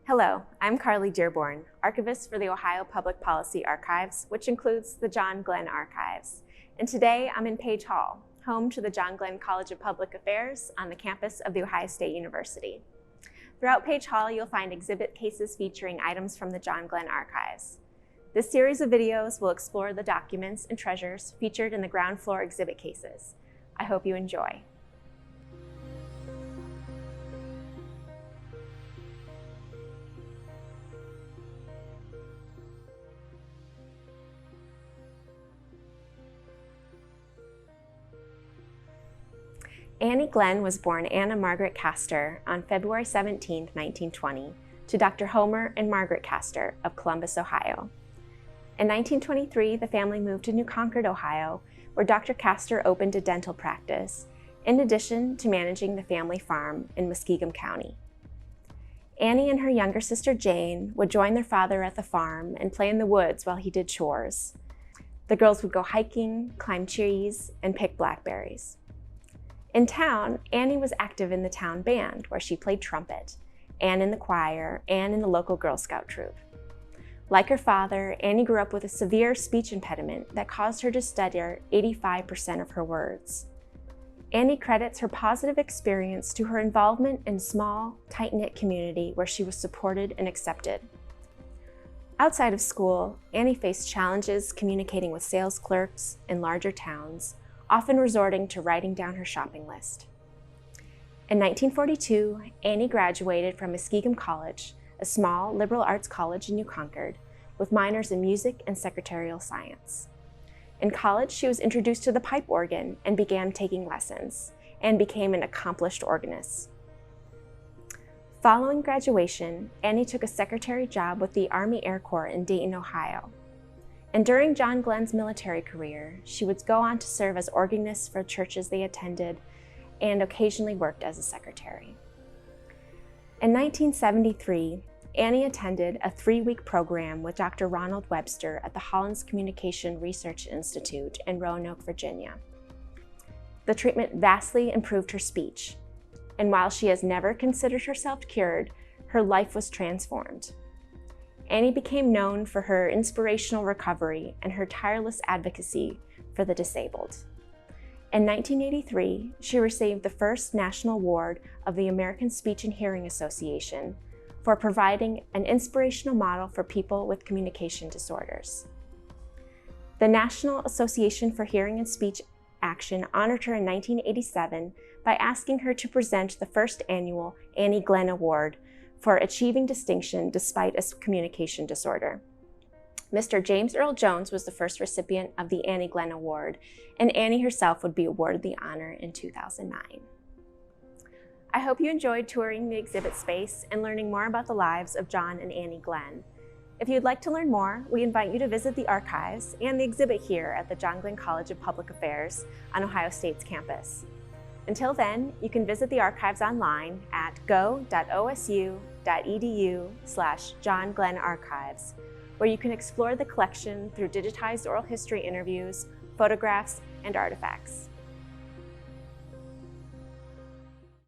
Hello, I'm Carly Dearborn, archivist for the Ohio Public Policy Archives, which includes the John Glenn Archives. And today I'm in Page Hall, home to the John Glenn College of Public Affairs on the campus of The Ohio State University. Throughout Page Hall, you'll find exhibit cases featuring items from the John Glenn Archives. This series of videos will explore the documents and treasures featured in the ground floor exhibit cases. I hope you enjoy. Annie Glenn was born Anna Margaret Castor on February 17, 1920, to Dr. Homer and Margaret Castor of Columbus, Ohio. In 1923, the family moved to New Concord, Ohio, where Dr. Castor opened a dental practice, in addition to managing the family farm in Muskingum County. Annie and her younger sister Jane would join their father at the farm and play in the woods while he did chores. The girls would go hiking, climb trees, and pick blackberries. In town, Annie was active in the town band, where she played trumpet, and in the choir, and in the local Girl Scout troop. Like her father, Annie grew up with a severe speech impediment that caused her to stutter 85% of her words. Annie credits her positive experience to her involvement in a small, tight-knit community where she was supported and accepted. Outside of school, Annie faced challenges communicating with sales clerks in larger towns, often resorting to writing down her shopping list. In 1942, Annie graduated from Muskingum College, a small liberal arts college in New Concord, with minors in music and secretarial science. In college, she was introduced to the pipe organ and began taking lessons, and became an accomplished organist. Following graduation, Annie took a secretary job with the Army Air Corps in Dayton, Ohio. And during John Glenn's military career, she would go on to serve as organist for churches they attended and occasionally worked as a secretary. In 1973, Annie attended a 3-week program with Dr. Ronald Webster at the Hollins Communication Research Institute in Roanoke, Virginia. The treatment vastly improved her speech, and while she has never considered herself cured, her life was transformed. Annie became known for her inspirational recovery and her tireless advocacy for the disabled. In 1983, she received the first national award of the American Speech and Hearing Association for providing an inspirational model for people with communication disorders. The National Association for Hearing and Speech Action honored her in 1987 by asking her to present the first annual Annie Glenn Award for achieving distinction despite a communication disorder. Mr. James Earl Jones was the first recipient of the Annie Glenn Award, and Annie herself would be awarded the honor in 2009. I hope you enjoyed touring the exhibit space and learning more about the lives of John and Annie Glenn. If you'd like to learn more, we invite you to visit the archives and the exhibit here at the John Glenn College of Public Affairs on Ohio State's campus. Until then, you can visit the archives online at go.osu.edu/johnglennarchives, where you can explore the collection through digitized oral history interviews, photographs, and artifacts.